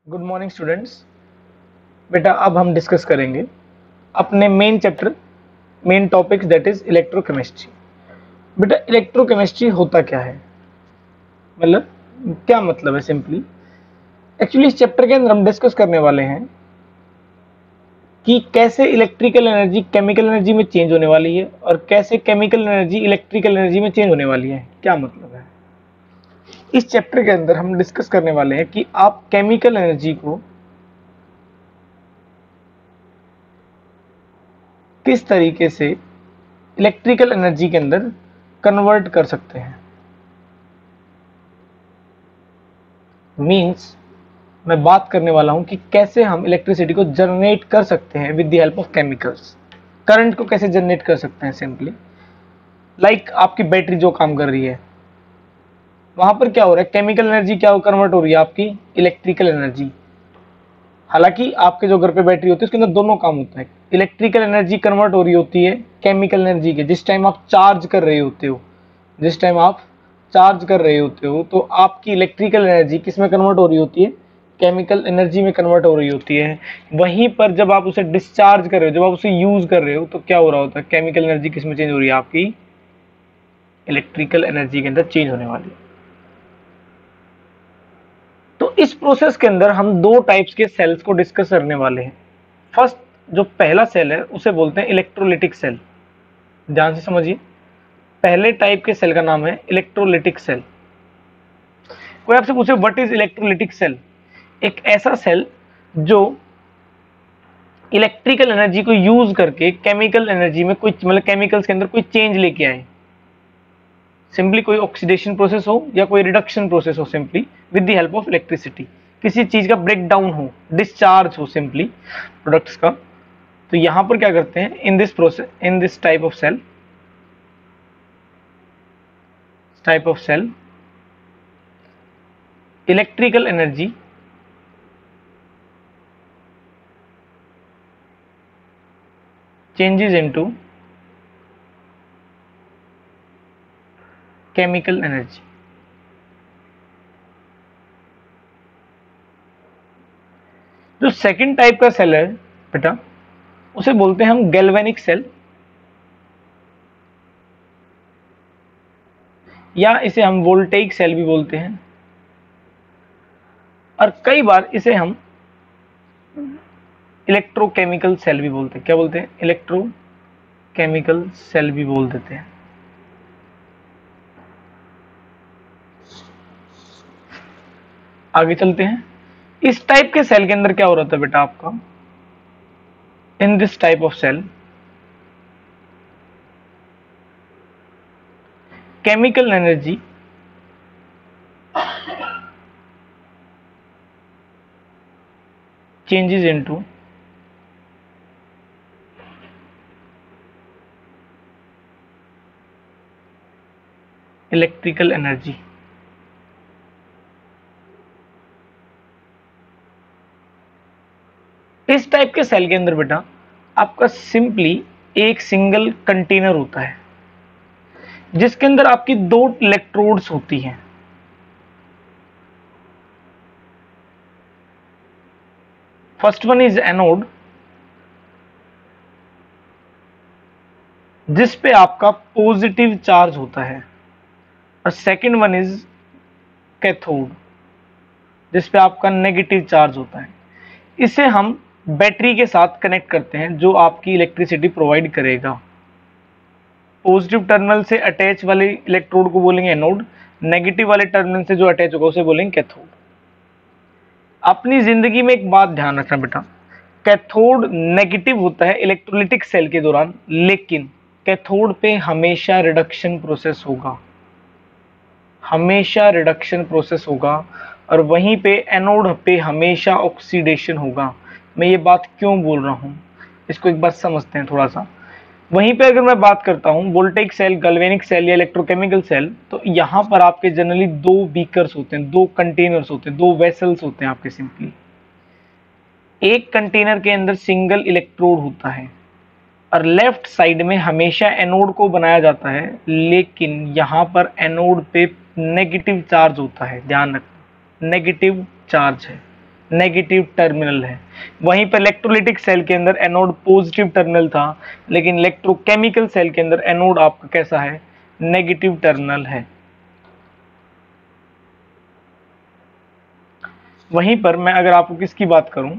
Good morning students. बेटा अब हम डिस्कस करेंगे अपने main chapter main topics that is electrochemistry. बेटा इलेक्ट्रोकेमिस्ट्री होता क्या है, मतलब क्या मतलब है सिंपली। एक्चुअली इस चैप्टर के अंदर हम डिस्कस करने वाले हैं कि कैसे इलेक्ट्रिकल एनर्जी केमिकल एनर्जी में चेंज होने वाली है और कैसे केमिकल एनर्जी इलेक्ट्रिकल एनर्जी में चेंज होने वाली है। क्या मतलब है, इस चैप्टर के अंदर हम डिस्कस करने वाले हैं कि आप केमिकल एनर्जी को किस तरीके से इलेक्ट्रिकल एनर्जी के अंदर कन्वर्ट कर सकते हैं। मींस मैं बात करने वाला हूं कि कैसे हम इलेक्ट्रिसिटी को जनरेट कर सकते हैं with the help of chemicals. Current को कैसे जनरेट कर सकते हैं सिंपली, लाइक आपकी बैटरी जो काम कर रही है वहां पर क्या हो रहा है, केमिकल एनर्जी क्या कन्वर्ट हो रही है, आपकी इलेक्ट्रिकल एनर्जी। हालांकि आपके जो घर पे बैटरी होती है उसके अंदर दोनों काम होता है, इलेक्ट्रिकल एनर्जी कन्वर्ट हो रही होती है केमिकल एनर्जी के। जिस टाइम आप चार्ज कर रहे होते हो, जिस टाइम आप चार्ज कर रहे होते हो तो आपकी इलेक्ट्रिकल एनर्जी किस में कन्वर्ट हो रही होती है, केमिकल एनर्जी में कन्वर्ट हो रही होती है। वहीं पर जब आप उसे डिस्चार्ज कर रहे हो, जब आप उसे यूज कर रहे हो तो क्या हो रहा होता है, केमिकल एनर्जी किस में चेंज हो रही है, आपकी इलेक्ट्रिकल एनर्जी के अंदर चेंज होने वाली है। तो इस प्रोसेस के अंदर हम दो टाइप्स के सेल्स को डिस्कस करने वाले हैं। फर्स्ट जो पहला सेल है उसे बोलते हैं इलेक्ट्रोलिटिक सेल। ध्यान से समझिए, पहले टाइप के सेल का नाम है इलेक्ट्रोलिटिक सेल। कोई आपसे पूछे व्हाट इज इलेक्ट्रोलिटिक सेल, एक ऐसा सेल जो इलेक्ट्रिकल एनर्जी को यूज करके केमिकल एनर्जी में कोई मतलब केमिकल्स के अंदर कोई चेंज लेके आए। सिंपली कोई ऑक्सीडेशन प्रोसेस हो या कोई रिडक्शन प्रोसेस हो, simply with the help of electricity. किसी चीज का ब्रेक डाउन हो, डिस्चार्ज हो सिंपली प्रोडक्ट्स का। तो यहां पर क्या करते हैं, in this process, in this type of cell electrical energy changes into chemical energy। जो सेकंड टाइप का सेल है बेटा उसे बोलते हैं हम गैल्वेनिक सेल, या इसे हम वोल्टेइक सेल भी बोलते हैं, और कई बार इसे हम इलेक्ट्रोकेमिकल सेल भी बोलते हैं। क्या बोलते हैं, इलेक्ट्रोकेमिकल सेल भी बोल देते हैं। आगे चलते हैं, इस टाइप के सेल के अंदर क्या हो रहा था बेटा आपका, in this type of cell chemical energy changes into electrical energy. इस टाइप के सेल के अंदर बेटा आपका सिंपली एक सिंगल कंटेनर होता है जिसके अंदर आपकी दो इलेक्ट्रोड्स होती हैं। फर्स्ट वन इज एनोड, जिस पे आपका पॉजिटिव चार्ज होता है, और सेकंड वन इज कैथोड, जिस पे आपका नेगेटिव चार्ज होता है। इसे हम बैटरी के साथ कनेक्ट करते हैं जो आपकी इलेक्ट्रिसिटी प्रोवाइड करेगा। पॉजिटिव टर्मिनल से अटैच वाले इलेक्ट्रोड को बोलेंगे एनोड, नेगेटिव वाले टर्मिनल से जो अटैच होगा उसे बोलेंगे कैथोड। अपनी जिंदगी में एक बात ध्यान रखना बेटा, कैथोड नेगेटिव होता है इलेक्ट्रोलिटिक सेल के दौरान, लेकिन कैथोड पे हमेशा रिडक्शन प्रोसेस होगा, हमेशा रिडक्शन प्रोसेस होगा, और वहीं पे एनोड पे हमेशा ऑक्सीडेशन होगा। मैं ये बात क्यों बोल रहा हूँ, इसको एक बार समझते हैं थोड़ा सा। वहीं पे अगर मैं बात करता हूँ वोल्टेइक सेल, गैल्वेनिक सेल या इलेक्ट्रोकेमिकल सेल, तो यहाँ पर आपके जनरली दो बीकर्स होते हैं, दो कंटेनर्स होते हैं, दो वेसल्स होते हैं आपके। सिंपली एक कंटेनर के अंदर सिंगल इलेक्ट्रोड होता है और लेफ्ट साइड में हमेशा एनोड को बनाया जाता है, लेकिन यहाँ पर एनोड पे नेगेटिव चार्ज होता है। ध्यान रखना, नेगेटिव चार्ज है। नेगेटिव टर्मिनल है। वहीं पर इलेक्ट्रोलिटिक सेल के अंदर एनोड पॉजिटिव टर्मिनल था, लेकिन इलेक्ट्रोकेमिकल सेल के अंदर एनोड आपका कैसा है, नेगेटिव टर्मिनल है। वहीं पर मैं अगर आपको किसकी बात करूं,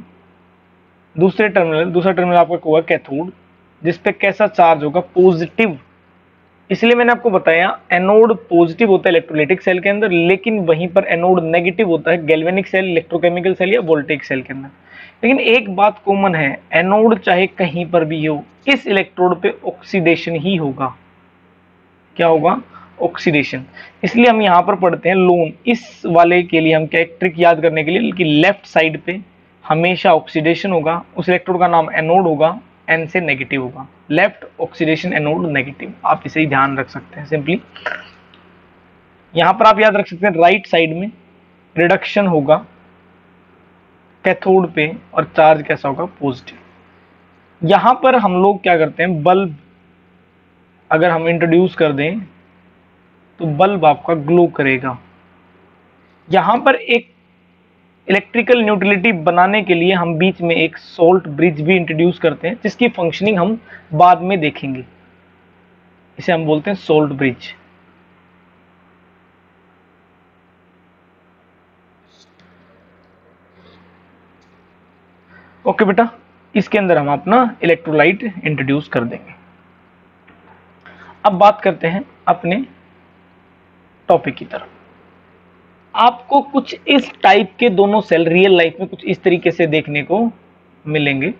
दूसरा टर्मिनल आपका होगा कैथोड, जिसपे कैसा चार्ज होगा, पॉजिटिव। इसलिए मैंने आपको बताया एनोड पॉजिटिव होता है इलेक्ट्रोलाइटिक सेल के अंदर, लेकिन वहीं पर एनोड नेगेटिव होता है गैल्वेनिक सेल, इलेक्ट्रोकेमिकल सेल या वोल्टेइक सेल के अंदर। लेकिन एक बात कॉमन है, एनोड चाहे कहीं पर भी हो, इस इलेक्ट्रोड पे ऑक्सीडेशन ही होगा। क्या होगा, ऑक्सीडेशन। इसलिए हम यहां पर पढ़ते हैं लोन, इस वाले के लिए हम क्या एक ट्रिक याद करने के लिए कि लेफ्ट साइड पे हमेशा ऑक्सीडेशन होगा, उस इलेक्ट्रोड का नाम एनोड होगा, एन से नेगेटिव होगा, लेफ्ट ऑक्सीडेशन एनोड नेगेटिव। आप इसे ही ध्यान रख सकते हैं सिंपली। यहां पर आप याद रख सकते हैं राइट साइड में रिडक्शन होगा कैथोड पे और चार्ज कैसा होगा, पॉजिटिव। यहां पर हम लोग क्या करते हैं, बल्ब अगर हम इंट्रोड्यूस कर दें तो बल्ब आपका ग्लो करेगा। यहां पर एक इलेक्ट्रिकल न्यूट्रलिटी बनाने के लिए हम बीच में एक सोल्ट ब्रिज भी इंट्रोड्यूस करते हैं, जिसकी फंक्शनिंग हम बाद में देखेंगे। इसे हम बोलते हैं सोल्ट ब्रिज। ओके बेटा, इसके अंदर हम अपना इलेक्ट्रोलाइट इंट्रोड्यूस कर देंगे। अब बात करते हैं अपने टॉपिक की तरफ। आपको कुछ इस टाइप के दोनों सेल रियल लाइफ में कुछ इस तरीके से देखने को मिलेंगे।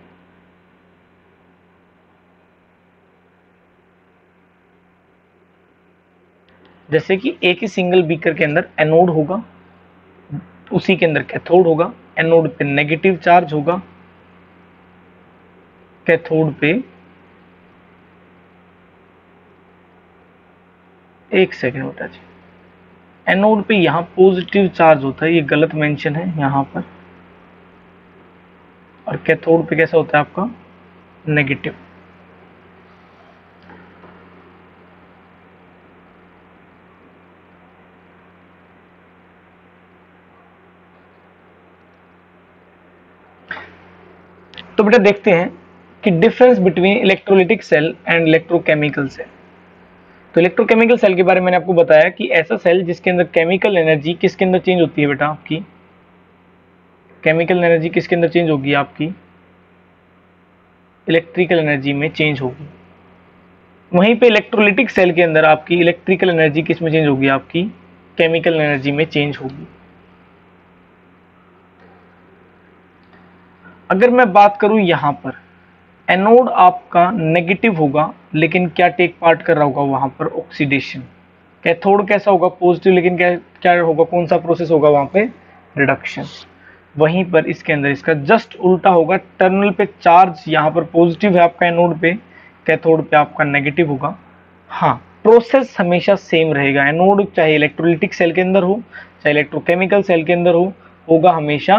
जैसे कि एक ही सिंगल बीकर के अंदर एनोड होगा, उसी के अंदर कैथोड होगा, एनोड पे नेगेटिव चार्ज होगा, कैथोड पे, एक सेकेंड बेटा जी, एनोड पे यहां पॉजिटिव चार्ज होता है, ये गलत मेंशन है यहां पर, और कैथोड पे कैसा होता है आपका, नेगेटिव। तो बेटा देखते हैं कि difference between electrolytic cell and electrochemical cell. तो इलेक्ट्रोकेमिकल सेल के बारे में मैंने आपको बताया कि ऐसा सेल जिसके अंदर केमिकल एनर्जी किसके अंदर चेंज होती है बेटा, आपकी केमिकल एनर्जी किसके अंदर चेंज होगी, आपकी इलेक्ट्रिकल एनर्जी में चेंज होगी। वहीं पे इलेक्ट्रोलिटिक सेल के अंदर आपकी इलेक्ट्रिकल एनर्जी किस में चेंज होगी, आपकी केमिकल एनर्जी में चेंज होगी। अगर मैं बात करूं यहां पर, एनोड आपका नेगेटिव होगा, लेकिन क्या टेक पार्ट कर रहा होगा वहां पर, ऑक्सीडेशन। कैथोड कैसा होगा, पॉजिटिव, लेकिन क्या क्या होगा, कौन सा प्रोसेस होगा वहां पे, रिडक्शन। वहीं पर इसके अंदर इसका जस्ट उल्टा होगा, टर्मिनल पे चार्ज यहाँ पर पॉजिटिव है आपका एनोड पे, कैथोड पे आपका नेगेटिव होगा। हाँ, प्रोसेस हमेशा सेम रहेगा, एनोड चाहे इलेक्ट्रोलिटिक सेल के अंदर हो चाहे इलेक्ट्रोकेमिकल सेल के अंदर हो, होगा हमेशा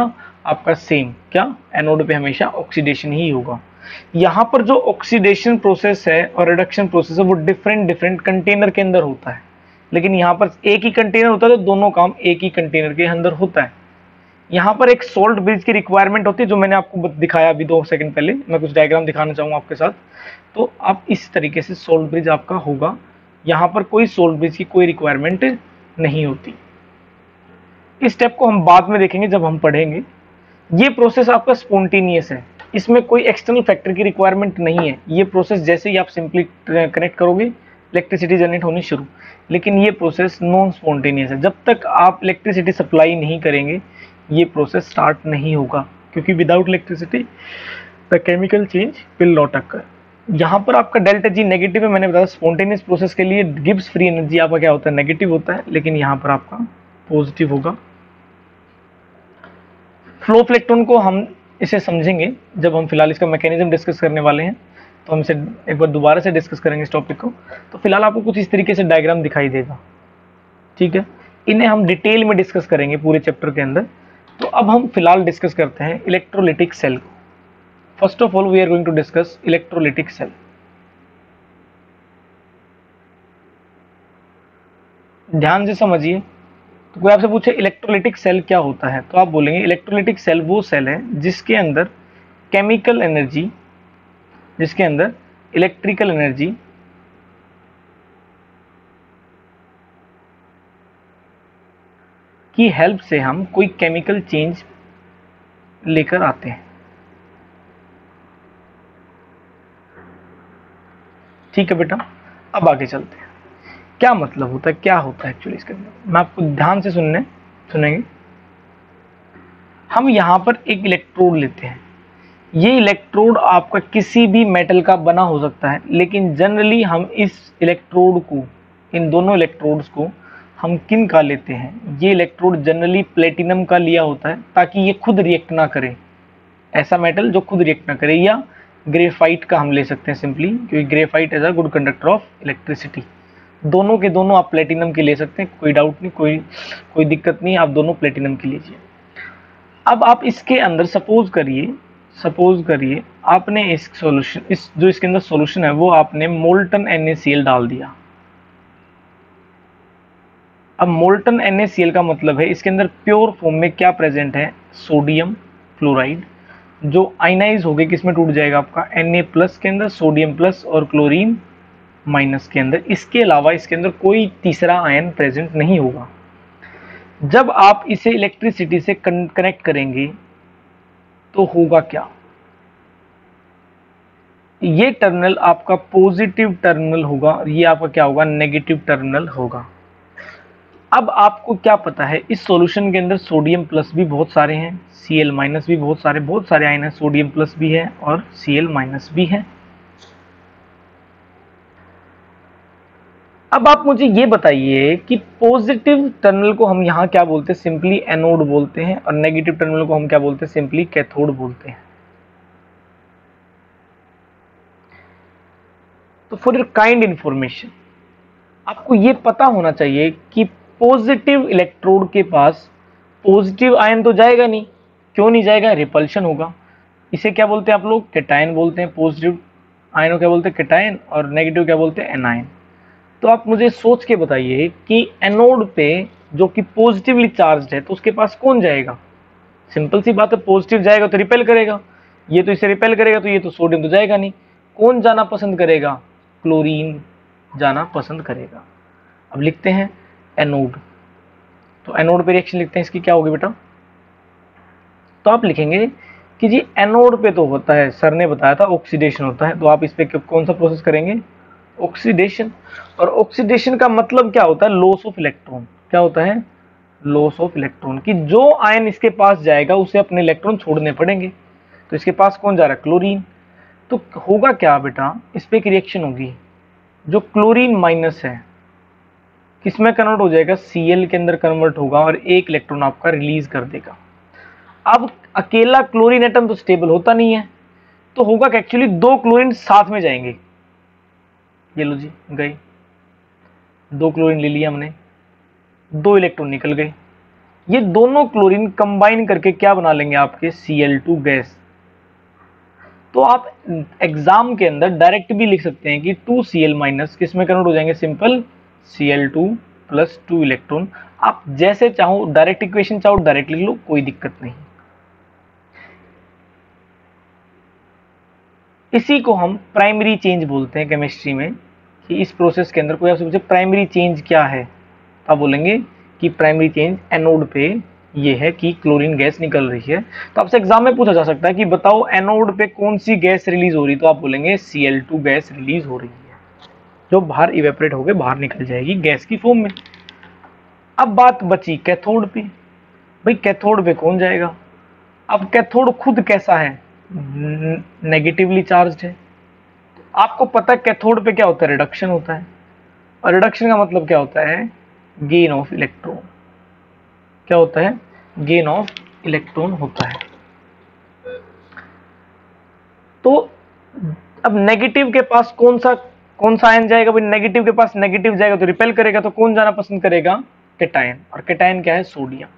आपका सेम। क्या, एनोड पे हमेशा ऑक्सीडेशन ही होगा। यहाँ पर जो ऑक्सीडेशन प्रोसेस है और रिडक्शन प्रोसेस है वो डिफरेंट डिफरेंट कंटेनर के अंदर होता है, लेकिन यहाँ पर एक ही कंटेनर होता है तो दोनों काम एक ही कंटेनर के अंदर होता है। यहाँ पर एक सोल्ट ब्रिज की रिक्वायरमेंट होती है, जो मैंने आपको दिखाया अभी 2 सेकंड पहले। मैं कुछ डायग्राम दिखाना चाहूंगा आपके साथ। तो आप इस तरीके से सोल्ट ब्रिज आपका होगा, यहाँ पर कोई सोल्ट ब्रिज की कोई रिक्वायरमेंट नहीं होती। इस स्टेप को हम बाद में देखेंगे जब हम पढ़ेंगे। ये प्रोसेस आपका स्पॉन्टेनियस है, इसमें कोई एक्सटर्नल फैक्टर की रिक्वायरमेंट नहीं है। ये प्रोसेस जैसे ही आप सिंपली कनेक्ट करोगे इलेक्ट्रिसिटी जनरेट होनी शुरू। लेकिन ये प्रोसेस नॉन स्पॉन्टेनियस है, जब तक आप इलेक्ट्रिसिटी सप्लाई नहीं करेंगे ये प्रोसेस स्टार्ट नहीं होगा, क्योंकि without electricity the chemical change will not occur. यहाँ पर आपका डेल्टा जी नेगेटिव है, मैंने बताया स्पॉन्टेनियस प्रोसेस के लिए गिब्स फ्री एनर्जी आपका क्या होता है, नेगेटिव होता है, लेकिन यहाँ पर आपका पॉजिटिव होगा। फ्लो ऑफ इलेक्ट्रॉन को हम इसे समझेंगे जब हम फिलहाल इसका मैकेनिज्म डिस्कस करने वाले हैं, तो हम इसे एक बार दोबारा से डिस्कस करेंगे इस टॉपिक को। तो फिलहाल आपको कुछ इस तरीके से डायग्राम दिखाई देगा, ठीक है। इन्हें हम डिटेल में डिस्कस करेंगे पूरे चैप्टर के अंदर। तो अब हम फिलहाल डिस्कस करते हैं इलेक्ट्रोलिटिक सेल को। First of all we are going to discuss electrolytic cell. ध्यान से समझिए, तो कोई आपसे पूछे इलेक्ट्रोलाइटिक सेल क्या होता है, तो आप बोलेंगे इलेक्ट्रोलाइटिक सेल वो सेल है जिसके अंदर केमिकल एनर्जी, जिसके अंदर इलेक्ट्रिकल एनर्जी की हेल्प से हम कोई केमिकल चेंज लेकर आते हैं। ठीक है बेटा, अब आगे चलते हैं। क्या मतलब होता है, क्या होता है एक्चुअली इसके अंदर, मैं आपको ध्यान से सुनेंगे। हम यहां पर एक इलेक्ट्रोड लेते हैं। ये इलेक्ट्रोड आपका किसी भी मेटल का बना हो सकता है, लेकिन जनरली हम इस इलेक्ट्रोड को, इन दोनों इलेक्ट्रोड्स को हम किन का लेते हैं, ये इलेक्ट्रोड जनरली प्लेटिनम का लिया होता है ताकि ये खुद रिएक्ट ना करे, ऐसा मेटल जो खुद रिएक्ट ना करे, या ग्रेफाइट का हम ले सकते हैं सिंपली, क्योंकि graphite is a good conductor of electricity. दोनों के दोनों आप प्लेटिनम के ले सकते हैं, कोई डाउट नहीं, कोई दिक्कत नहीं, आप दोनों प्लेटिनम के लीजिए। अब आप इसके अंदर सपोज करिए आपने इस सॉल्यूशन, इस जो इसके अंदर सॉल्यूशन है वो आपने मोल्टन NaCl डाल दिया। अब मोल्टन NaCl का मतलब है इसके अंदर प्योर फॉर्म में क्या प्रेजेंट है, सोडियम क्लोराइड, जो आयनाइज हो गए किसमें टूट जाएगा आपका Na+ के अंदर, सोडियम प्लस और क्लोरीन माइनस के अंदर। इसके अलावा इसके अंदर कोई तीसरा आयन प्रेजेंट नहीं होगा। जब आप इसे इलेक्ट्रिसिटी से कनेक्ट करेंगे तो होगा क्या, ये टर्मिनल आपका पॉजिटिव टर्मिनल होगा और ये आपका क्या होगा, नेगेटिव टर्मिनल होगा। अब आपको क्या पता है, इस सॉल्यूशन के अंदर सोडियम प्लस भी बहुत सारे हैं, Cl माइनस भी बहुत सारे आयन है, सोडियम प्लस भी है और Cl माइनस भी है। अब आप मुझे ये बताइए कि पॉजिटिव टर्मिनल को हम यहाँ क्या बोलते हैं, सिंपली एनोड बोलते हैं, और नेगेटिव टर्मिनल को हम क्या बोलते हैं, सिंपली कैथोड बोलते हैं। तो फॉर योर काइंड इंफॉर्मेशन आपको ये पता होना चाहिए कि पॉजिटिव इलेक्ट्रोड के पास पॉजिटिव आयन तो जाएगा नहीं, क्यों नहीं जाएगा, रिपल्शन होगा। इसे क्या बोलते हैं आप लोग, कैटायन बोलते हैं। पॉजिटिव आयन को क्या बोलते हैं, कैटायन, और नेगेटिव क्या बोलते हैं, एनायन। तो आप मुझे सोच के बताइए कि एनोड पे जो कि पॉजिटिवली चार्ज है तो उसके पास कौन जाएगा, सिंपल सी बात है, पॉजिटिव जाएगा तो रिपेल करेगा, ये तो इसे रिपेल करेगा, तो ये तो सोडियम तो जाएगा नहीं, कौन जाना पसंद करेगा, क्लोरीन जाना पसंद करेगा। अब लिखते हैं एनोड, तो एनोड पे रिएक्शन लिखते हैं, इसकी क्या होगी बेटा, तो आप लिखेंगे कि जी एनोड पे तो होता है, सर ने बताया था ऑक्सीडेशन होता है, तो आप इस पे कौन सा प्रोसेस करेंगे, ऑक्सीडेशन। और ऑक्सीडेशन का मतलब क्या होता है, लॉस ऑफ इलेक्ट्रॉन। क्या होता है, लॉस ऑफ इलेक्ट्रॉन, की जो आयन इसके पास जाएगा उसे अपने इलेक्ट्रॉन छोड़ने पड़ेंगे। तो इसके पास कौन जा रहा है, क्लोरीन। तो होगा क्या बेटा, इस पे एक रिएक्शन होगी, जो क्लोरीन माइनस है किसमें कन्वर्ट हो जाएगा, Cl के अंदर कन्वर्ट होगा और एक इलेक्ट्रॉन आपका रिलीज कर देगा। अब अकेला क्लोरीन एटम तो स्टेबल होता नहीं है, तो होगा कि एक्चुअली दो क्लोरीन साथ में जाएंगे। ये लो जी गई, दो क्लोरीन ले लिया हमने, दो इलेक्ट्रॉन निकल गए। ये दोनों क्लोरीन कंबाइन करके क्या बना लेंगे, आपके Cl2 गैस। तो आप एग्जाम के अंदर डायरेक्ट भी लिख सकते हैं कि 2Cl माइनस किस में कन्वर्ट हो जाएंगे, सिंपल Cl2 प्लस 2 इलेक्ट्रॉन। आप जैसे चाहो डायरेक्ट इक्वेशन चाहो डायरेक्ट लिख लो, कोई दिक्कत नहीं। इसी को हम प्राइमरी चेंज बोलते हैं केमिस्ट्री में, कि इस प्रोसेस के अंदर कोई आपसे पूछे प्राइमरी चेंज क्या है, तो आप बोलेंगे कि प्राइमरी चेंज एनोड पे ये है कि क्लोरीन गैस निकल रही है। तो आपसे एग्जाम में पूछा जा सकता है कि बताओ एनोड पे कौन सी गैस रिलीज हो रही, तो आप बोलेंगे Cl2 गैस रिलीज हो रही है, जो बाहर इवेपोरेट होकर बाहर निकल जाएगी गैस की फॉर्म में। अब बात बची कैथोड पे, भाई कैथोड पे कौन जाएगा। अब कैथोड खुद कैसा है, नेगेटिवली चार्ज है। आपको पता है कैथोड पे क्या होता है, रिडक्शन होता है, और रिडक्शन का मतलब क्या होता है, गेन ऑफ इलेक्ट्रॉन। क्या होता है, गेन ऑफ इलेक्ट्रॉन होता है। तो अब नेगेटिव के पास कौन सा आयन जाएगा, भाई नेगेटिव के पास नेगेटिव जाएगा तो रिपेल करेगा, तो कौन जाना पसंद करेगा, कैटायन। और कैटायन क्या है, सोडियम,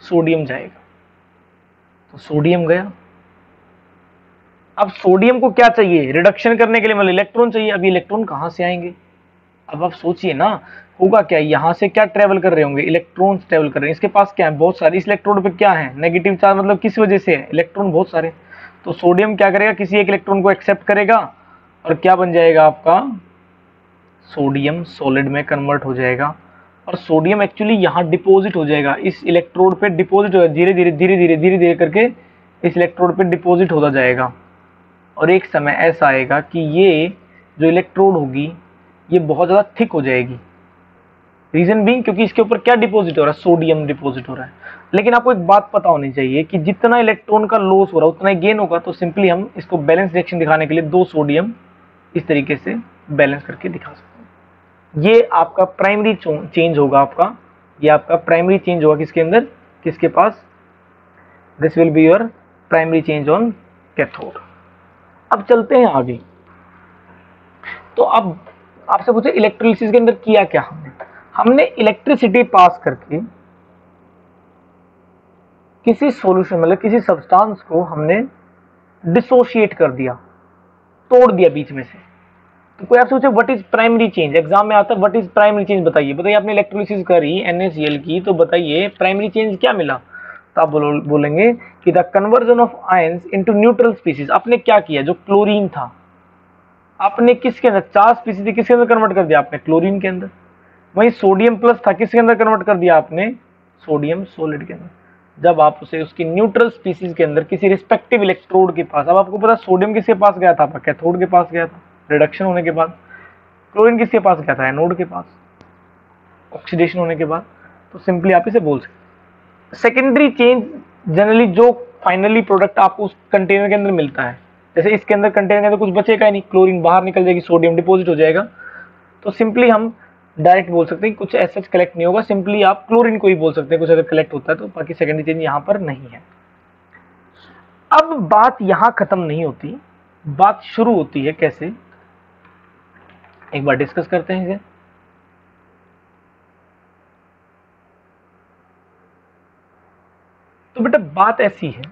सोडियम जाएगा, तो सोडियम गया। अब सोडियम को क्या चाहिए, रिडक्शन करने के लिए मतलब इलेक्ट्रॉन चाहिए। अब ये इलेक्ट्रॉन कहां से आएंगे, अब आप सोचिए ना, होगा क्या, यहाँ से क्या ट्रेवल कर रहे होंगे, इलेक्ट्रॉन्स ट्रेवल कर रहे हैं, इसके पास क्या है, बहुत सारे, इस इलेक्ट्रोड पे क्या है, नेगेटिव चार्ज, मतलब किस वजह से है, इलेक्ट्रॉन बहुत सारे। तो सोडियम क्या करेगा, किसी एक इलेक्ट्रॉन को एक्सेप्ट करेगा और क्या बन जाएगा आपका, सोडियम सॉलिड में कन्वर्ट हो जाएगा। और सोडियम एक्चुअली यहाँ डिपॉजिट हो जाएगा, इस इलेक्ट्रोड पे डिपॉजिट होगा, धीरे धीरे धीरे धीरे धीरे धीरे करके इस इलेक्ट्रोड पे डिपॉजिट होता जाएगा। और एक समय ऐसा आएगा कि ये जो इलेक्ट्रोड होगी ये बहुत ज़्यादा थिक हो जाएगी। रीजन बीइंग, क्योंकि इसके ऊपर क्या डिपॉजिट हो रहा है, सोडियम डिपॉजिट हो रहा है। लेकिन आपको एक बात पता होनी चाहिए कि जितना इलेक्ट्रॉन का लॉस हो रहा है उतना ही गेन होगा। तो सिंपली हम इसको बैलेंस रिएक्शन दिखाने के लिए दो सोडियम इस तरीके से बैलेंस करके दिखा सकते हैं। ये आपका प्राइमरी चेंज होगा, आपका ये आपका प्राइमरी चेंज होगा किसके अंदर, किसके पास, this will be your primary change on cathode. अब चलते हैं आगे। तो अब आपसे पूछे इलेक्ट्रोलिसिस के अंदर किया क्या हमने इलेक्ट्रिसिटी पास करके किसी सॉल्यूशन, मतलब किसी सब्सटेंस को हमने डिसोशिएट कर दिया, तोड़ दिया बीच में से। तो कोई आपसे पूछे what is primary change, exam में आता है व्हाट इज प्राइमरी चेंज, बताइए आपने इलेक्ट्रोलिसिस करी NaCl की, तो बताइए प्राइमरी चेंज क्या मिला। तो आप बोलेंगे कि the conversion of ions into neutral species. आपने क्या किया, जो क्लोरीन था आपने किसके अंदर, चार्ज स्पीसीज किसके अंदर कन्वर्ट कर दिया, आपने क्लोरीन के अंदर। वही सोडियम प्लस था, किसके अंदर कन्वर्ट कर दिया आपने, सोडियम सॉलिड के अंदर। जब आप उसे उसकी न्यूट्रल स्पीसीज के अंदर किसी रिस्पेक्टिव इलेक्ट्रोड के पास, अब आपको पता सोडियम किसके पास गया था, आपका कैथोड के पास गया था रिडक्शन होने के बाद, क्लोरीन किसके पास गया था, एनोड के पास ऑक्सीडेशन होने के बाद। तो सिंपली आप इसे बोल सकते। सेकेंडरी चेंज जनरली जो फाइनली प्रोडक्ट आपको उस कंटेनर के अंदर मिलता है, जैसे इसके अंदर कंटेनर के अंदर कुछ बचेगा ही नहीं, क्लोरीन बाहर निकल जाएगी, सोडियम डिपॉजिट हो जाएगा। तो सिंपली हम डायरेक्ट बोल सकते हैं कुछ ऐसा कलेक्ट नहीं होगा, सिंपली आप क्लोरीन को ही बोल सकते हैं कुछ अगर कलेक्ट होता है तो, बाकी सेकेंडरी चेंज यहाँ पर नहीं है। अब बात यहां खत्म नहीं होती, बात शुरू होती है कैसे, एक बार डिस्कस करते हैं इसे। तो बेटा बात ऐसी है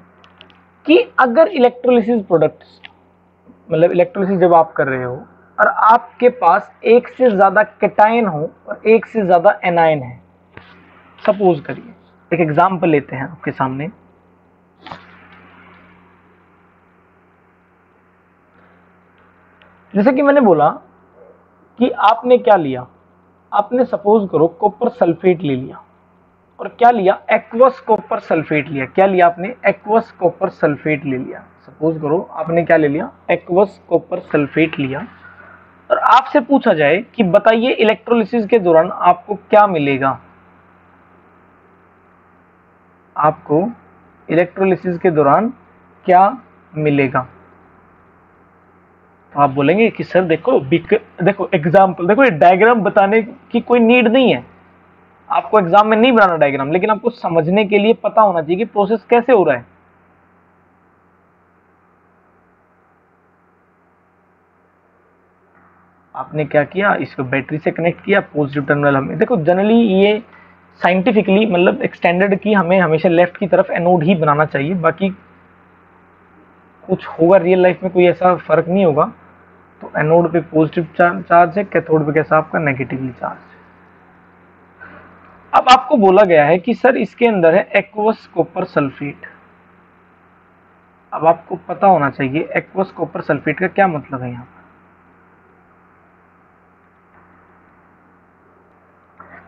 कि अगर इलेक्ट्रोलिसिस प्रोडक्ट्स, मतलब इलेक्ट्रोलिसिस जब आप कर रहे हो और आपके पास एक से ज्यादा कैटायन हो और एक से ज्यादा एनायन है, सपोज करिए एक एग्जांपल लेते हैं आपके सामने। जैसे कि मैंने बोला कि आपने क्या लिया, आपने सपोज करो कॉपर सल्फेट ले लिया और क्या लिया, एक्वस कॉपर सल्फेट लिया। क्या लिया आपने, एक्वस कॉपर सल्फेट ले लिया। सपोज करो आपने क्या ले लिया, एक्वस कॉपर सल्फेट लिया। और आपसे पूछा जाए कि बताइए इलेक्ट्रोलिसिस के दौरान आपको क्या मिलेगा, आपको इलेक्ट्रोलिसिस के दौरान क्या मिलेगा। तो आप बोलेंगे कि सर देखो देखो एग्जाम्पल, देखो ये डायग्राम बताने की कोई नीड नहीं है, आपको एग्जाम में नहीं बनाना डायग्राम, लेकिन आपको समझने के लिए पता होना चाहिए कि प्रोसेस कैसे हो रहा है। आपने क्या किया, इसको बैटरी से कनेक्ट किया, पॉजिटिव टर्मिनल हमें, देखो जनरली ये साइंटिफिकली मतलब एक स्टैंडर्ड की हमें हमेशा लेफ्ट की तरफ एनोड ही बनाना चाहिए, बाकी कुछ होगा रियल लाइफ में कोई ऐसा फर्क नहीं होगा। तो एनोड पे पॉजिटिव चार्ज है, कैथोड पे कैसा आपका नेगेटिवली चार्ज है। अब आपको बोला गया है कि सर इसके अंदर है एक्वस कॉपर सल्फेट। अब आपको पता होना चाहिए एक्वस कॉपर सल्फेट का क्या मतलब है यहाँ पर।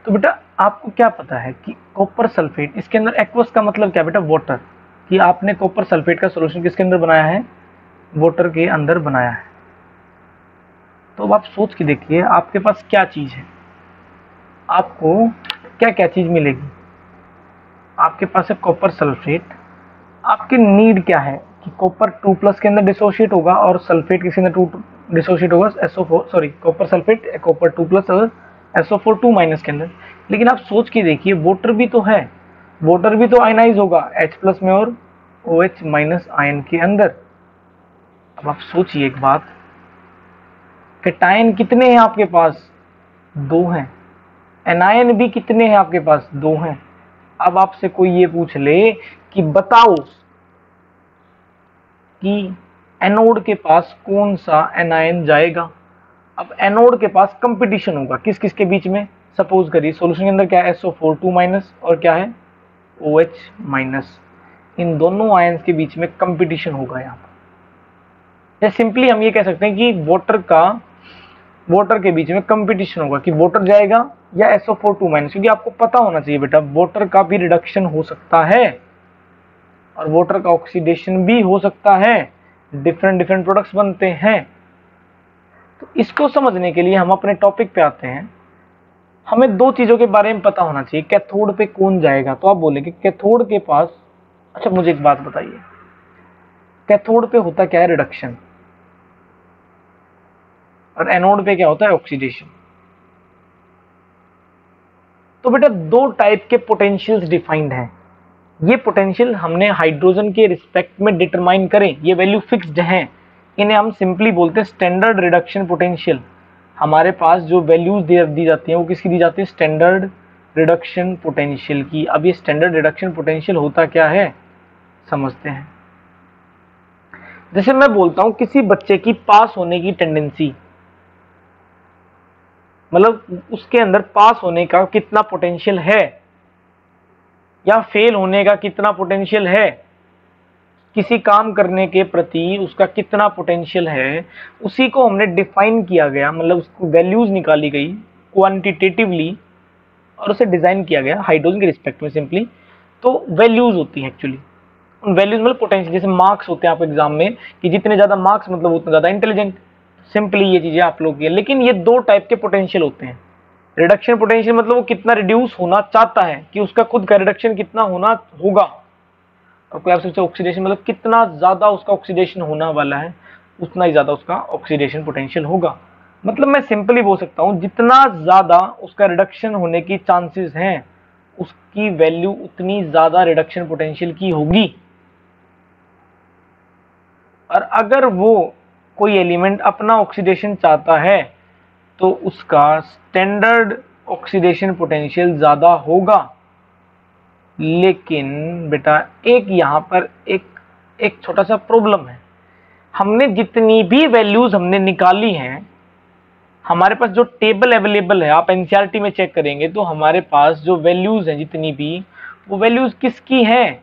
तो बेटा आपको क्या पता है कि कॉपर सल्फेट, इसके अंदर एक्वस का मतलब क्या बेटा, वाटर, कि आपने कॉपर सल्फेट का सॉल्यूशन किसके अंदर बनाया है, वाटर के अंदर बनाया है। तो अब आप सोच के देखिए आपके पास क्या चीज है, आपको क्या क्या चीज मिलेगी। आपके पास है कॉपर सल्फेट, आपकी नीड क्या है कि कॉपर 2+ के अंदर डिसोशिएट होगा और सल्फेट किसके अंदर 2 डिसोशिएट होगा, SO4 sorry copper sulphate copper 2+ और SO4 2- के अंदर। लेकिन आप सोच के देखिए वाटर भी तो है, वाटर भी तो आयनाइज होगा H+ में और OH- आयन के अंदर। अब आप सोचिए एक बात, कैटायन कितने हैं आपके पास, 2 हैं, एनायन भी कितने हैं आपके पास, 2 हैं। अब आपसे कोई ये पूछ ले कि बताओ कि एनोड के पास कौन सा एनायन जाएगा, अब एनोड के पास कंपटीशन होगा किस किस के बीच में, सपोज करिए सोल्यूशन के अंदर क्या है SO4 2- और क्या है OH-, इन दोनों आयंस के बीच में कंपटीशन होगा यहाँ पर। या सिंपली हम ये कह सकते हैं कि वाटर के बीच में कंपटीशन होगा कि वाटर जाएगा या SO4 2-, क्योंकि आपको पता होना चाहिए बेटा वाटर का भी रिडक्शन हो सकता है और वाटर का ऑक्सीडेशन भी हो सकता है, डिफरेंट डिफरेंट प्रोडक्ट्स बनते हैं। तो इसको समझने के लिए हम अपने टॉपिक पे आते हैं। हमें दो चीजों के बारे में पता होना चाहिए, कैथोड पे कौन जाएगा, तो आप बोलेंगे कैथोड के पास, अच्छा मुझे एक बात बताइए, कैथोड पे होता क्या है रिडक्शन और एनोड पे क्या होता है ऑक्सीडेशन। तो बेटा दो टाइप के पोटेंशियल्स डिफाइंड हैं, ये पोटेंशियल हमने हाइड्रोजन के रिस्पेक्ट में डिटरमाइन करें, ये वैल्यू फिक्स्ड हैं, इन्हें हम सिंपली बोलते हैं स्टैंडर्ड रिडक्शन पोटेंशियल। हमारे पास जो वैल्यूज दी जाती हैं वो किसकी दी जाती है, स्टैंडर्ड रिडक्शन पोटेंशियल की। अब ये स्टैंडर्ड रिडक्शन पोटेंशियल होता क्या है समझते हैं। जैसे मैं बोलता हूं किसी बच्चे की पास होने की टेंडेंसी, मतलब उसके अंदर पास होने का कितना पोटेंशियल है या फेल होने का कितना पोटेंशियल है, किसी काम करने के प्रति उसका कितना पोटेंशियल है, उसी को हमने डिफाइन किया गया, मतलब उसको वैल्यूज निकाली गई क्वांटिटेटिवली और उसे डिजाइन किया गया हाइड्रोजन के रिस्पेक्ट में सिंपली। तो वैल्यूज होती हैं एक्चुअली, उन वैल्यूज मतलब पोटेंशियल, जैसे मार्क्स होते हैं आप एग्जाम में कि जितने ज्यादा मार्क्स मतलब उतना ज्यादा इंटेलिजेंट, सिंपली ये चीजें आप लोग की। लेकिन ये दो टाइप के पोटेंशियल होते हैं। रिडक्शन पोटेंशियल मतलब वो कितना रिड्यूस होना चाहता है कि उसका खुद का रिडक्शन कितना होना होगा, और कोई आपसे ऑक्सीडेशन मतलब कितना ज्यादा उसका ऑक्सीडेशन होना वाला है, उतना ही ज्यादा उसका ऑक्सीडेशन पोटेंशियल होगा। मतलब मैं सिंपली बोल सकता हूं जितना ज्यादा उसका रिडक्शन होने की चांसेस हैं उसकी वैल्यू उतनी ज्यादा रिडक्शन पोटेंशियल की होगी। और अगर वो कोई एलिमेंट अपना ऑक्सीडेशन चाहता है तो उसका स्टैंडर्ड ऑक्सीडेशन पोटेंशियल ज्यादा होगा। लेकिन बेटा एक यहां पर एक छोटा सा प्रॉब्लम है, हमने जितनी भी वैल्यूज हमने निकाली हैं, हमारे पास जो टेबल अवेलेबल है आप एनसीईआरटी में चेक करेंगे तो हमारे पास जो वैल्यूज हैं जितनी भी, वो वैल्यूज किसकी हैं,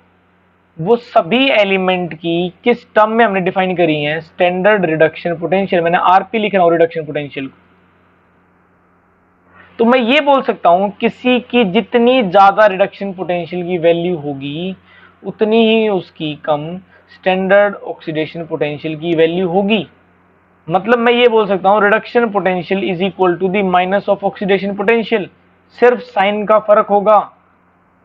वो सभी एलिमेंट की किस टर्म में हमने डिफाइन करी है, स्टैंडर्ड रिडक्शन पोटेंशियल। मैंने आरपी लिख रहा हूं रिडक्शन पोटेंशियल को। तो मैं ये बोल सकता हूं किसी की जितनी ज्यादा रिडक्शन पोटेंशियल की वैल्यू होगी उतनी ही उसकी कम स्टैंडर्ड ऑक्सीडेशन पोटेंशियल की वैल्यू होगी। मतलब मैं ये बोल सकता हूं reduction potential is equal to the minus of oxidation potential, सिर्फ साइन का फर्क होगा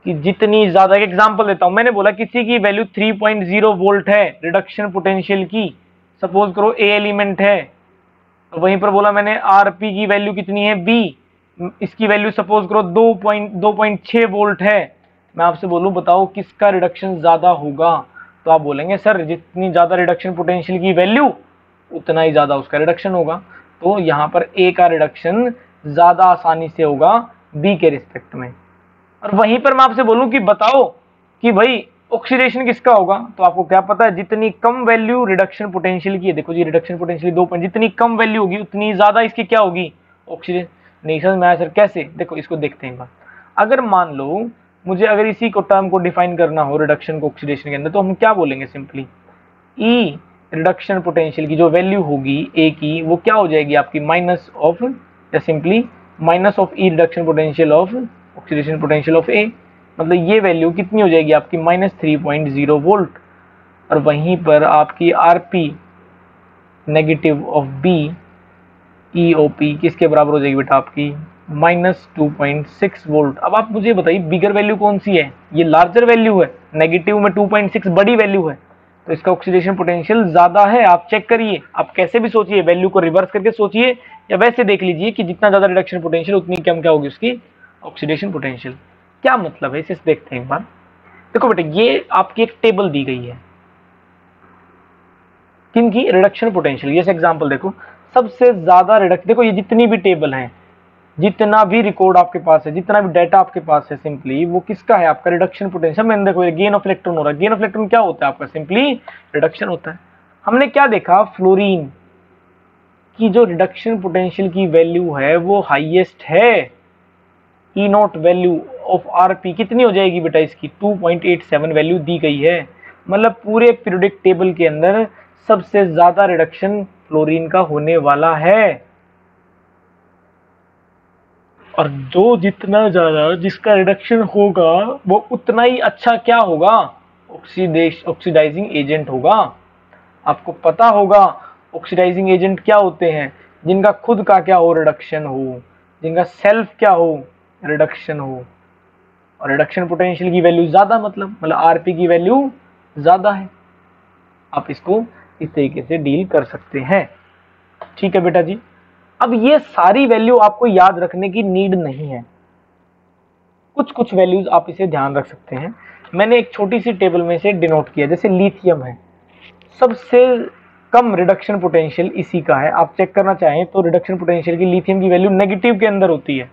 कि जितनी ज्यादा। एक एग्जांपल देता हूं, मैंने बोला किसी की वैल्यू 3.0 वोल्ट है रिडक्शन पोटेंशियल की, सपोज करो ए एलिमेंट है, तो वहीं पर बोला मैंने आरपी की वैल्यू कितनी है बी, इसकी वैल्यू सपोज करो 2.6 वोल्ट है। मैं आपसे बोलूं बताओ किसका रिडक्शन ज्यादा होगा, तो आप बोलेंगे सर जितनी ज्यादा रिडक्शन पोटेंशियल की वैल्यू उतना ही ज्यादा उसका रिडक्शन होगा। तो यहाँ पर ए का रिडक्शन ज्यादा आसानी से होगा बी के रिस्पेक्ट में। और वहीं पर मैं आपसे बोलूं कि बताओ कि भाई ऑक्सीडेशन किसका होगा, तो आपको क्या पता है जितनी कम वैल्यू रिडक्शन पोटेंशियल की है, देखो जी रिडक्शन पोटेंशियल 2 पॉइंट, जितनी कम वैल्यू होगी उतनी ज्यादा इसकी क्या होगी ऑक्सीडेशन। नहीं समझ में आया सर कैसे, देखो इसको देखते हैं एक बार। अगर मान लो मुझे अगर इसी को टर्म को डिफाइन करना हो रिडक्शन को ऑक्सीडेशन के अंदर, तो हम क्या बोलेंगे सिंपली ई रिडक्शन पोटेंशियल की जो वैल्यू होगी ए की वो क्या हो जाएगी आपकी माइनस ऑफ, या simply minus of E reduction potential of oxidation potential of A. मतलब ये वैल्यू कितनी हो जाएगी आपकी -3.0 वोल्ट। और वहीं पर आपकी RP negative of B EOP किसके बराबर हो जाएगी बेटा आपकी -2.6 वोल्ट। अब आप मुझे बताइए बिगर वैल्यू कौन सी है, ये लार्जर वैल्यू है, नेगेटिव में 2.6 बड़ी वैल्यू है, तो इसका ऑक्सीडेशन पोटेंशियल ज्यादा है। आप चेक करिए, आप कैसे भी सोचिए, वैल्यू को रिवर्स करके सोचिए या वैसे देख लीजिए कि जितना ज्यादा रिडक्शन पोटेंशियल उतनी कम क्या होगी उसकी ऑक्सीडेशन पोटेंशियल। क्या मतलब है इसे देखते हैं एक बार। देखो बेटा ये आपकी एक टेबल दी गई है किनकी, रिडक्शन पोटेंशियल। जैसे एग्जांपल देखो सबसे ज्यादा रिडक्शन, देखो ये जितनी भी टेबल है, जितना भी रिकॉर्ड आपके पास है, जितना भी डाटा आपके पास है, सिंपली वो किसका है आपका रिडक्शन पोटेंशियल। मैंने देखो गेन ऑफ इलेक्ट्रॉन हो रहा है, गेन ऑफ इलेक्ट्रॉन क्या होता है आपका सिंपली रिडक्शन होता है। हमने क्या देखा फ्लोरीन कि जो रिडक्शन पोटेंशियल की वैल्यू है वो हाईएस्ट है। ई नॉट वैल्यू ऑफ आरपी कितनी हो जाएगी बेटा, इसकी 2.87 वैल्यू दी गई है। मतलब पूरे पीरियोडिक टेबल के अंदर सबसे ज्यादा रिडक्शन फ्लोरीन का होने वाला है। और जो जितना ज्यादा जिसका रिडक्शन होगा वो उतना ही अच्छा क्या होगा, ऑक्सीडाइजिंग एजेंट होगा। आपको पता होगा ऑक्सीडाइजिंग एजेंट क्या होते हैं, जिनका खुद का क्या हो, रिडक्शन हो, जिनका सेल्फ क्या हो, रिडक्शन हो। और रिडक्शन पोटेंशियल की वैल्यू ज्यादा, मतलब आरपी की वैल्यू ज्यादा है। आप इसको इस तरीके से डील कर सकते हैं। ठीक है बेटा जी। अब ये सारी वैल्यू आपको याद रखने की नीड नहीं है, कुछ कुछ वैल्यूज आप इसे ध्यान रख सकते हैं। मैंने एक छोटी सी टेबल में से डिनोट किया, जैसे लिथियम है, सबसे कम रिडक्शन पोटेंशियल इसी का है। आप चेक करना चाहें तो रिडक्शन पोटेंशियल की लिथियम की वैल्यू नेगेटिव के अंदर होती है,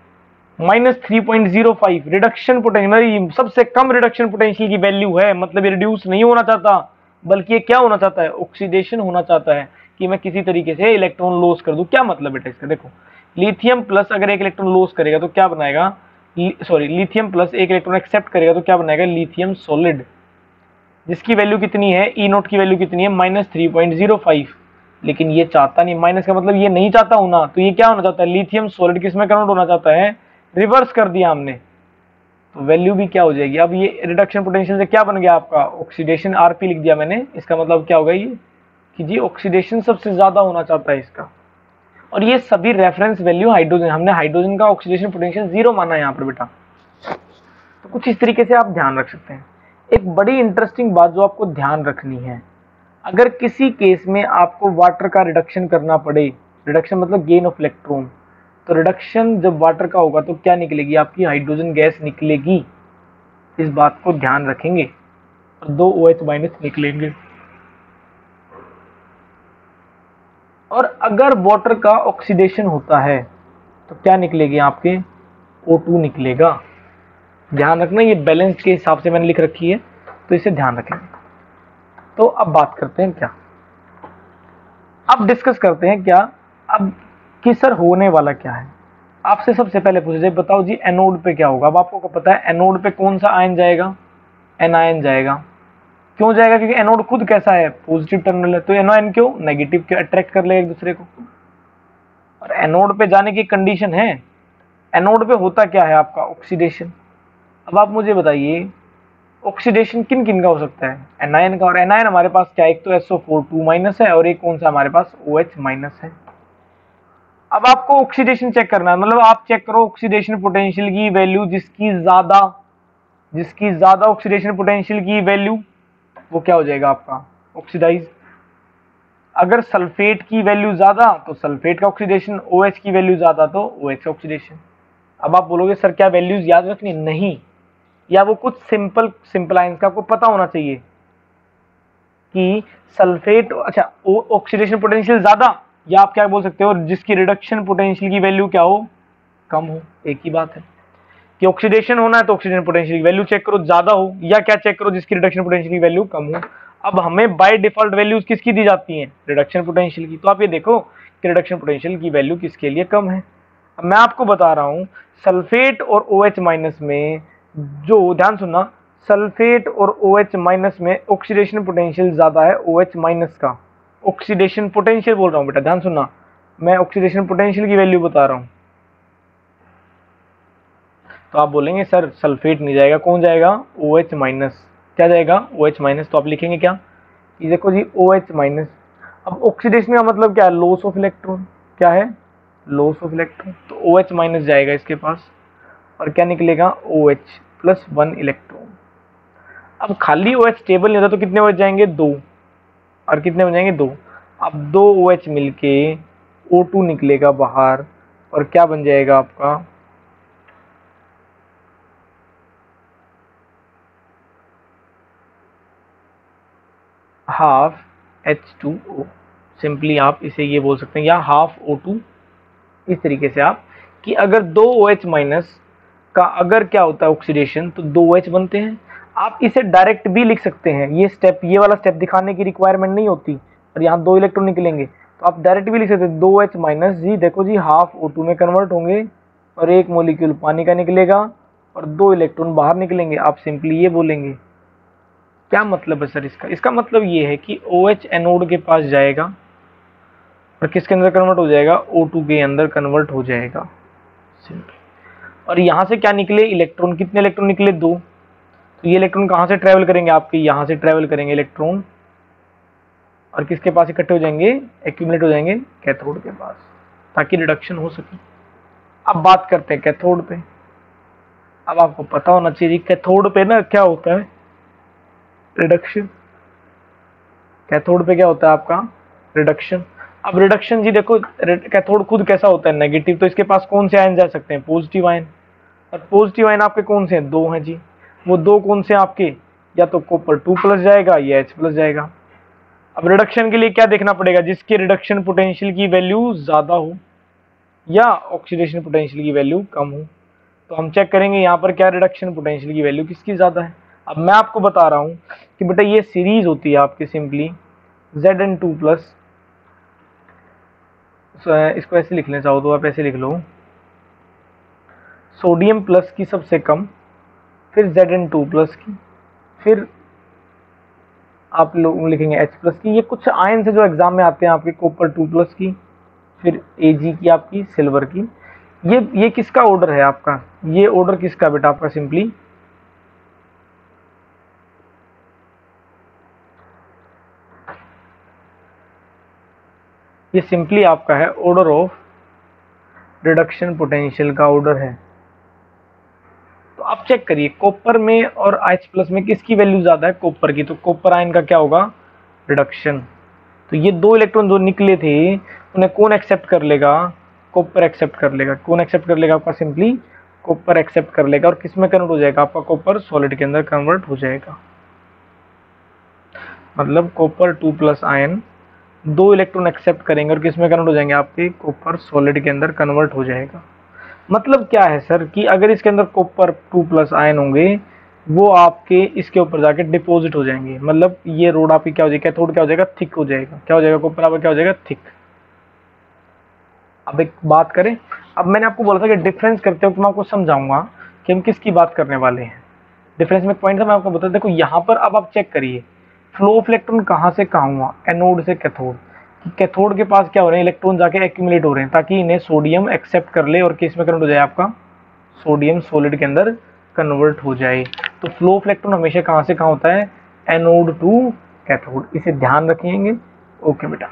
-3.05 रिडक्शन पोटेंशियल, सबसे कम रिडक्शन पोटेंशियल की वैल्यू है। मतलब ये रिड्यूस नहीं होना चाहता, बल्कि ये क्या होना चाहता है, ऑक्सीडेशन होना चाहता है, कि मैं किसी तरीके से इलेक्ट्रॉन लॉस कर दूं। क्या मतलब बेटा इसका, देखो लिथियम प्लस अगर एक इलेक्ट्रॉन लॉस करेगा तो क्या बनाएगा, सॉरी लिथियम प्लस एक इलेक्ट्रॉन एक्सेप्ट करेगा तो क्या बनाएगा, लिथियम सॉलिड, जिसकी वैल्यू कितनी है, ई नोट की वैल्यू कितनी है, -3.05। लेकिन ये चाहता नहीं, माइनस का मतलब ये नहीं चाहता होना, तो ये क्या होना चाहता है, लिथियम सॉलिड किस में कन्वर्ट होना चाहता है, रिवर्स कर दिया हमने, तो वैल्यू भी क्या हो जाएगी। अब ये रिडक्शन पोटेंशियल से क्या बन गया आपका, ऑक्सीडेशन आरपी लिख दिया मैंने, इसका मतलब क्या होगा ये कि जी ऑक्सीडेशन सबसे ज्यादा होना चाहता है इसका। और ये सभी रेफरेंस वैल्यू हाइड्रोजन, हमने हाइड्रोजन का ऑक्सीडेशन पोटेंशियल 0 माना है यहाँ पर बेटा। तो कुछ इस तरीके से आप ध्यान रख सकते हैं। एक बड़ी इंटरेस्टिंग बात जो आपको ध्यान रखनी है, अगर किसी केस में आपको वाटर का रिडक्शन करना पड़े, रिडक्शन मतलब गेन ऑफ इलेक्ट्रॉन, तो रिडक्शन जब वाटर का होगा तो क्या निकलेगी, आपकी हाइड्रोजन गैस निकलेगी। इस बात को ध्यान रखेंगे, और 2 OH- निकलेंगे। और अगर वाटर का ऑक्सीडेशन होता है तो क्या निकलेगी, आपके O2 निकलेगा। ध्यान रखना, ये बैलेंस के हिसाब से मैंने लिख रखी है, तो इसे ध्यान रखेंगे। तो अब बात करते हैं क्या, अब डिस्कस करते हैं क्या, अब कि सर होने वाला क्या है। आपसे सबसे पहले पूछा जाए, बताओ जी एनोड पे क्या होगा। अब आपको पता है एनोड पे कौन सा आयन जाएगा, एनायन जाएगा। क्यों जाएगा, क्योंकि एनोड खुद कैसा है, पॉजिटिव टर्मिनल है, तो एनायन क्यों, नेगेटिव क्यों, अट्रैक्ट कर लेगा एक दूसरे को। और एनोड पे जाने की कंडीशन है, एनोड पे होता क्या है आपका, ऑक्सीडेशन। अब आप मुझे बताइए ऑक्सीडेशन किन किन का हो सकता है, एनायन का। और एनायन हमारे पास क्या है, एक तो SO4 2- है, और एक कौन सा हमारे पास OH- है। अब आपको ऑक्सीडेशन चेक करना है, मतलब आप चेक करो ऑक्सीडेशन पोटेंशियल की वैल्यू, जिसकी ज्यादा ऑक्सीडेशन पोटेंशियल की वैल्यू, वो क्या हो जाएगा आपका, ऑक्सीडाइज। अगर सल्फेट की वैल्यू ज्यादा तो सल्फेट का ऑक्सीडेशन, OH की वैल्यू ज्यादा तो OH का ऑक्सीडेशन। अब आप बोलोगे सर क्या वैल्यूज याद रखनी, नहीं, या वो कुछ सिंपल आयंस का आपको पता होना चाहिए कि सल्फेट, अच्छा ऑक्सीडेशन पोटेंशियल ज्यादा, या आप क्या बोल सकते हो, जिसकी रिडक्शन पोटेंशियल की वैल्यू क्या हो, कम हो। एक ही बात है कि ऑक्सीडेशन होना है तो ऑक्सीडेशन पोटेंशियल की वैल्यू चेक करो ज्यादा हो, या क्या चेक करो, जिसकी रिडक्शन पोटेंशियल की वैल्यू कम हो। अब हमें बाय डिफॉल्ट वैल्यूज किसकी दी जाती हैं, रिडक्शन पोटेंशियल की। तो आप ये देखो कि रिडक्शन पोटेंशियल की वैल्यू किसके लिए कम है। अब मैं आपको बता रहा हूं सल्फेट और OH- में, जो ध्यान सुनना, सल्फेट और OH- में ऑक्सीडेशन पोटेंशियल ज्यादा है OH- का। ऑक्सीडेशन पोटेंशियल बोल रहा हूं बेटा, ध्यान सुनना, मैं ऑक्सीडेशन पोटेंशियल की वैल्यू बता रहा हूं। तो आप बोलेंगे सर सल्फेट नहीं जाएगा, कौन जाएगा, OH-। क्या जाएगा, OH-। तो आप लिखेंगे क्या, ये देखो जी OH-। अब ऑक्सीडेशन का मतलब क्या है, लॉस ऑफ इलेक्ट्रॉन, क्या है, लॉस ऑफ इलेक्ट्रॉन, तो OH- जाएगा इसके पास, और क्या निकलेगा, OH+1 इलेक्ट्रॉन। अब खाली OH स्टेबल नहीं होता तो कितने OH जाएंगे, 2, और कितने हो जाएंगे, 2। अब 2 OH मिलके O2 निकलेगा बाहर, और क्या बन जाएगा आपका, हाफ H2O। सिंपली आप इसे ये बोल सकते हैं, या हाफ O2। इस तरीके से आप, कि अगर 2 OH- का अगर क्या होता है ऑक्सीडेशन, तो 2 OH बनते हैं। आप इसे डायरेक्ट भी लिख सकते हैं, ये स्टेप, ये वाला स्टेप दिखाने की रिक्वायरमेंट नहीं होती, और यहाँ 2 इलेक्ट्रॉन निकलेंगे, तो आप डायरेक्ट भी लिख सकते हैं 2H माइनस जी, देखो जी हाफ O2 में कन्वर्ट होंगे और एक मोलिक्यूल पानी का निकलेगा और 2 इलेक्ट्रॉन बाहर निकलेंगे। आप सिंपली ये बोलेंगे। क्या मतलब है सर इसका? इसका मतलब ये है कि OH एनोड के पास जाएगा और किसके अंदर कन्वर्ट हो जाएगा? O2 के अंदर कन्वर्ट हो जाएगा सिंपली। और यहाँ से क्या निकले? इलेक्ट्रॉन। कितने इलेक्ट्रॉन निकले? 2। तो ये इलेक्ट्रॉन कहाँ से ट्रेवल करेंगे? आपके यहाँ से ट्रेवल करेंगे इलेक्ट्रॉन और किसके पास इकट्ठे हो जाएंगे? एक्यूमुलेट हो जाएंगे कैथोड के पास, ताकि रिडक्शन हो सके। अब बात करते हैं कैथोड पे। अब आपको पता होना चाहिए कैथोड पे ना क्या होता है? रिडक्शन। कैथोड पे क्या होता है आपका? रिडक्शन। अब रिडक्शन जी देखो, कैथोड खुद कैसा होता है? नेगेटिव। तो इसके पास कौन से आयन जा सकते हैं? Positive ion. और पॉजिटिव आयन आपके कौन से हैं? 2 हैं जी। वो 2 कौन से आपके? या तो कॉपर 2+ जाएगा या H+ जाएगा। अब रिडक्शन के लिए क्या देखना पड़ेगा? जिसके रिडक्शन पोटेंशियल की वैल्यू ज्यादा हो या ऑक्सीडेशन पोटेंशियल की वैल्यू कम हो। तो हम चेक करेंगे यहाँ पर क्या रिडक्शन पोटेंशियल की वैल्यू किसकी ज्यादा है। अब मैं आपको बता रहा हूँ कि बेटा ये सीरीज होती है आपकी सिंपली Zn2+, इसको ऐसे लिख लें, चाहो तो आप ऐसे लिख लो, सोडियम प्लस की सबसे कम, फिर Zn2+ की, फिर आप लोग लिखेंगे H+ की। ये कुछ आयन से जो एग्जाम में आते हैं आपके, कॉपर 2+ की, फिर Ag की आपकी, सिल्वर की। ये किसका ऑर्डर है आपका? ये ऑर्डर किसका बेटा? आपका सिंपली ये सिंपली आपका है ऑर्डर ऑफ रिडक्शन पोटेंशियल का ऑर्डर है। तो आप चेक करिए कॉपर में और H+ में किसकी वैल्यू ज्यादा है? कॉपर की। तो कॉपर आयन का क्या होगा? रिडक्शन। तो ये 2 इलेक्ट्रॉन जो निकले थे उन्हें कौन एक्सेप्ट कर लेगा? कॉपर एक्सेप्ट कर लेगा। कौन एक्सेप्ट कर लेगा? आपका सिंपली कॉपर एक्सेप्ट कर लेगा। और किस में कन्वर्ट हो जाएगा? आपका कॉपर सॉलिड के अंदर कन्वर्ट हो जाएगा। मतलब कॉपर 2+ आयन 2 इलेक्ट्रॉन एक्सेप्ट करेंगे और किस में कन्वर्ट हो जाएंगे? आपके कॉपर सॉलिड के अंदर कन्वर्ट हो जाएगा। मतलब क्या है सर कि अगर इसके अंदर कॉपर 2+ आयन होंगे वो आपके इसके ऊपर जाके डिपॉजिट हो जाएंगे। मतलब ये रोड आपकी क्या हो जाएगी? कैथोड क्या हो जाएगा? थिक हो जाएगा। क्या हो जाएगा? कॉपर आपका क्या हो जाएगा? थिक। अब एक बात करें, अब मैंने आपको बोला था कि डिफरेंस करते वक्त मैं आपको समझाऊंगा कि हम किसकी बात करने वाले हैं। डिफरेंस में पॉइंट था, मैं आपको बता, देखो यहाँ पर अब आप चेक करिए फ्लो ऑफ इलेक्ट्रॉन कहाँ से कहाँ हुआ? एनोड से कैथोड। कैथोड के पास क्या हो रहे हैं? इलेक्ट्रॉन जाके एक्यूमुलेट हो रहे हैं ताकि इन्हें सोडियम एक्सेप्ट कर ले और किस में कन्वर्ट हो जाए? आपका सोडियम सॉलिड के अंदर कन्वर्ट हो जाए। तो फ्लो ऑफ इलेक्ट्रॉन हमेशा कहाँ से कहाँ होता है? Anode to cathode. इसे ध्यान रखेंगे। ओके बेटा,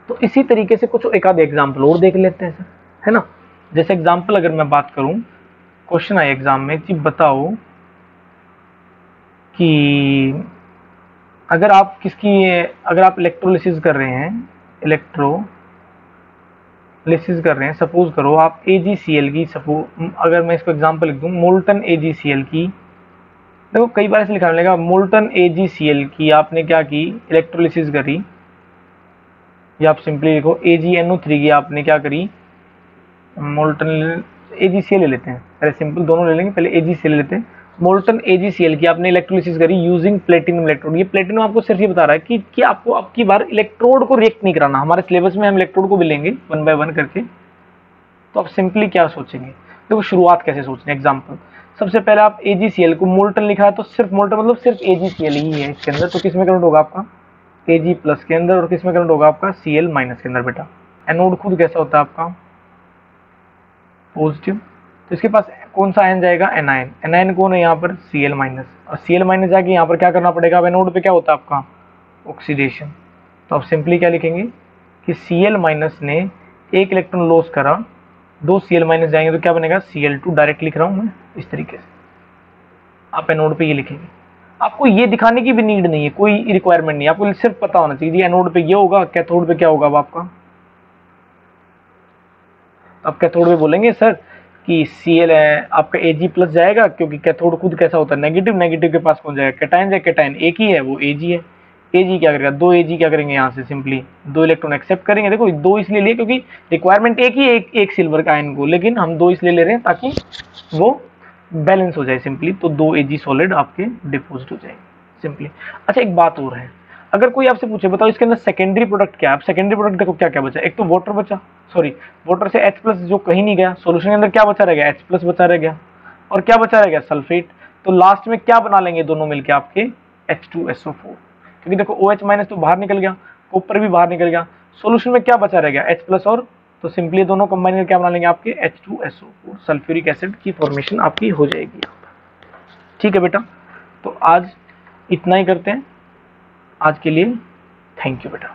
तो इसी तरीके से कुछ एक आध एग्जाम्पल और देख लेते हैं सर, है ना। जैसे एग्जाम्पल अगर मैं बात करूं, क्वेश्चन आए एग्जाम में कि बताओ कि अगर आप इलेक्ट्रोलिसिस कर रहे हैं, सपोज करो आप AgCl की, अगर मैं इसको एग्जांपल लिख दूं मोल्टन AgCl की। देखो कई बार ऐसे लिखा मिलेगा मोल्टन AgCl की आपने क्या की? इलेक्ट्रोलिसिस करी। या आप सिंपली लिखो AgNO3 की आपने क्या करी? मोल्टन AgCl ले लेते हैं, पहले सिंपल दोनों ले लेंगे, पहले AgCl ले लेते हैं। मोल्टन AgCl की आपने इलेक्ट्रोलिसिस करी यूजिंग प्लेटिनम इलेक्ट्रोड। ये प्लेटिनम आपको सिर्फ ये बता रहा है कि आपको अब की बार इलेक्ट्रोड को रिएक्ट नहीं कराना। हमारे सिलेबस में हम इलेक्ट्रोड को भी लेंगे 1 बाय 1 करके। तो आप सिंपली क्या सोचेंगे? देखो शुरुआत कैसे सोचना है। एग्जाम्पल, सबसे पहले आप AgCl को मोल्टन लिखा है तो सिर्फ मोल्टन मतलब सिर्फ AgCl ही है इसके अंदर। तो किस में कन्वर्ट होगा? आपका Ag+ के अंदर। और किस में कन्वर्ट होगा? आपका Cl- के अंदर। बेटा एनोड खुद कैसा होता है? आपका पॉजिटिव। तो इसके पास कौन सा आयन जाएगा? एनायन। एनायन कौन है यहाँ पर? Cl-। और Cl- जाके यहाँ पर क्या करना पड़ेगा? अब एनोड पे क्या होता है आपका? ऑक्सीडेशन। तो आप सिंपली क्या लिखेंगे कि Cl- ने एक इलेक्ट्रॉन लॉस करा, 2 Cl- जाएंगे तो क्या बनेगा? Cl2। डायरेक्ट लिख रहा हूँ मैं इस तरीके से। आप एनोड पे ये लिखेंगे। आपको ये दिखाने की भी नीड नहीं है, कोई रिक्वायरमेंट नहीं है, आपको सिर्फ पता होना चाहिए एनोड पे ये होगा, कैथोड पे क्या होगा। अब आपका अब कैथोड पे बोलेंगे सर कि Cl है आपका Ag+ जाएगा, क्योंकि कैथोड खुद कैसा होता है? नेगेटिव। नेगेटिव के पास कौन जाएगा? कैटायन जाएगा। कैटायन एक ही है, वो Ag है। Ag क्या करेगा? 2 Ag क्या करेंगे? यहाँ से सिंपली 2 इलेक्ट्रॉन एक्सेप्ट करेंगे। देखो 2 इसलिए लिए क्योंकि रिक्वायरमेंट एक ही, एक सिल्वर का आयन को, लेकिन हम 2 इसलिए ले रहे हैं ताकि वो बैलेंस हो जाए सिंपली। तो 2 Ag सॉलिड आपके डिपोजिट हो जाएंगे सिंपली। अच्छा एक बात और है, अगर कोई आपसे पूछे बताओ इसके अंदर सेकेंडरी प्रोडक्ट क्या है, आप सेकेंडरी प्रोडक्ट देखो क्या क्या बचा, एक तो वाटर बचा, सॉरी वाटर से H+ जो कहीं नहीं गया, सॉल्यूशन के अंदर क्या बचा रह गया, H+ बचा रह गया, और क्या बचा रह गया, सल्फेट। तो लास्ट में क्या बना लेंगे दोनों मिलके आपके, H2SO4, क्योंकि देखो OH- तो बाहर निकल गया, कॉपर भी बाहर निकल गया, सॉल्यूशन में क्या बचा रह गया, H+ और, तो सिंपली दोनों कंबाइन करके क्या बना लेंगे आपके H2SO4, सल्फ्यूरिक एसिड की फॉर्मेशन आपकी हो जाएगी। ठीक है बेटा, तो आज इतना ही करते हैं, आज के लिए थैंक यू बेटा।